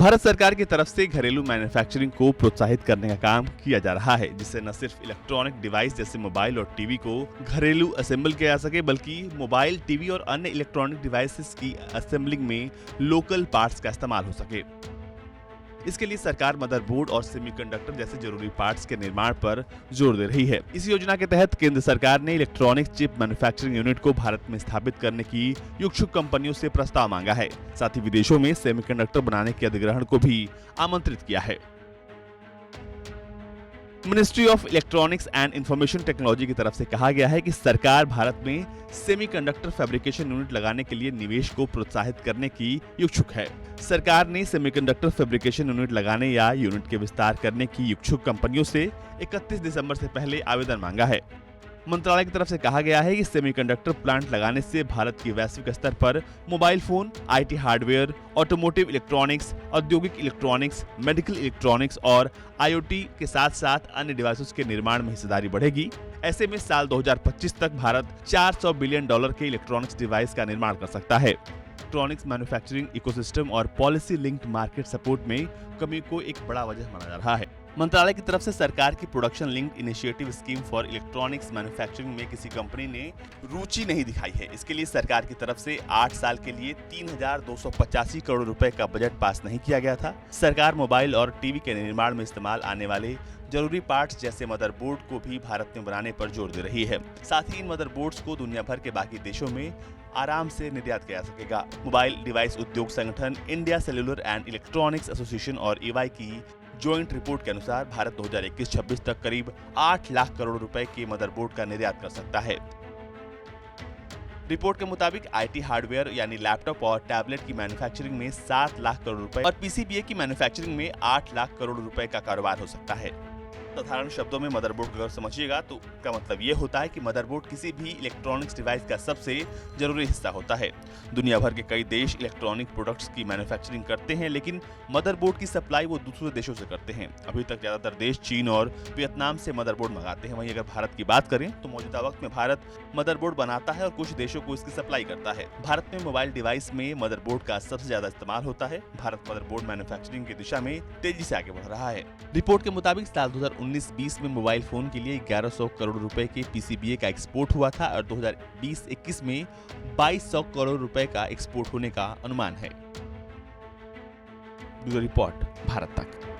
भारत सरकार की तरफ से घरेलू मैन्युफैक्चरिंग को प्रोत्साहित करने का काम किया जा रहा है, जिससे न सिर्फ इलेक्ट्रॉनिक डिवाइस जैसे मोबाइल और टीवी को घरेलू असेंबल किया जा सके, बल्कि मोबाइल, टीवी और अन्य इलेक्ट्रॉनिक डिवाइसेस की असेंबलिंग में लोकल पार्ट्स का इस्तेमाल हो सके। इसके लिए सरकार मदरबोर्ड और सेमीकंडक्टर जैसे जरूरी पार्ट्स के निर्माण पर जोर दे रही है। इस योजना के तहत केंद्र सरकार ने इलेक्ट्रॉनिक चिप मैन्युफैक्चरिंग यूनिट को भारत में स्थापित करने की इच्छुक कंपनियों से प्रस्ताव मांगा है। साथ ही विदेशों में सेमीकंडक्टर बनाने के अधिग्रहण को भी आमंत्रित किया है। Ministry of electronics and information technology की तरफ से कहा गया है कि सरकार भारत में सेमीकंडक्टर फैब्रिकेशन यूनिट लगाने के लिए निवेश को प्रोत्साहित करने की इच्छुक है। सरकार ने सेमीकंडक्टर फैब्रिकेशन यूनिट लगाने या यूनिट के विस्तार करने की इच्छुक कंपनियों से 31 दिसंबर से पहले आवेदन मांगा है। मंत्रालय की तरफ से कहा गया है कि सेमीकंडक्टर प्लांट लगाने से भारत की वैश्विक स्तर पर mobile phone, IT hardware, automotive electronics, औद्योगिक इलेक्ट्रॉनिक्स, मेडिकल इलेक्ट्रॉनिक्स और आईओटी के साथ साथ अन्य डिवाइसेस के निर्माण में हिस्सेदारी बढ़ेगी। ऐसे में साल 2025 तक भारत $400 बिलियन के इलेक्ट्रॉनिक्स डिवाइस का निर्माण कर सकता है। इलेक्ट्रॉनिक्स मैन्युफैक्चरिंग इकोसिस्टम और पॉलिसी लिंक्ड मार्केट सपोर्ट में कमी को एक बड़ा वजह माना जा रहा है। मंत्रालय की तरफ से सरकार की production linked initiative scheme for electronics manufacturing में किसी कंपनी ने रुचि नहीं दिखाई है। इसके लिए सरकार की तरफ से 8 साल के लिए 3,285 करोड़ रुपए का बजट पास नहीं किया गया था। सरकार मोबाइल और टीवी के निर्माण में इस्तेमाल आने वाले जरूरी पार्ट्स जैसे मदरबोर्ड को भी भारत में बनाने पर जोर दे रही है। साथ ही इन मदरबोर्ड्स को दुनिया भर के बाकी देशों में आराम से निर्यात किया जा सकेगा। मोबाइल डिवाइस उद्योग संगठन, India cellular and electronics association और EY की ज्वाइंट रिपोर्ट के अनुसार भारत 2021-26 तक करीब 8 लाख करोड़ रुपए के मदरबोर्ड का निर्यात कर सकता है। रिपोर्ट के मुताबिक आईटी हार्डवेयर यानी लैपटॉप और टैबलेट की मैन्युफैक्चरिंग में 7 लाख करोड़ रुपए और पीसीबीए की मैन्युफैक्चरिंग में 8 लाख करोड़ रुपए का कारोबार हो सकता है। साधारण शब्दों में मदरबोर्ड अगर समझिएगा तो इसका मतलब ये होता है कि मदरबोर्ड किसी भी इलेक्ट्रॉनिक्स डिवाइस का सबसे जरूरी हिस्सा होता है। दुनिया भर के कई देश इलेक्ट्रॉनिक प्रोडक्ट्स की मैन्युफैक्चरिंग करते हैं, लेकिन मदरबोर्ड की सप्लाई वो दूसरे देशों से करते हैं। अभी तक ज्यादातर देश चीन और वियतनाम से मदरबोर्ड मंगाते हैं। वहीं अगर भारत की बात करें तो मौजूदा वक्त में भारत मदरबोर्ड बनाता है और कुछ देशों को इसकी सप्लाई करता है। भारत में मोबाइल डिवाइस में मदरबोर्ड का सबसे ज्यादा इस्तेमाल होता है। भारत मदरबोर्ड मैन्युफैक्चरिंग की दिशा में तेजी से आगे बढ़ रहा है। रिपोर्ट के मुताबिक साल 2019-20 में मोबाइल फोन के लिए 1100 करोड़ रुपए के पीसीबीए का एक्सपोर्ट हुआ था और 2020-21 में 2200 करोड़ रुपए का एक्सपोर्ट होने का अनुमान है। ब्यूरो रिपोर्ट, भारत तक।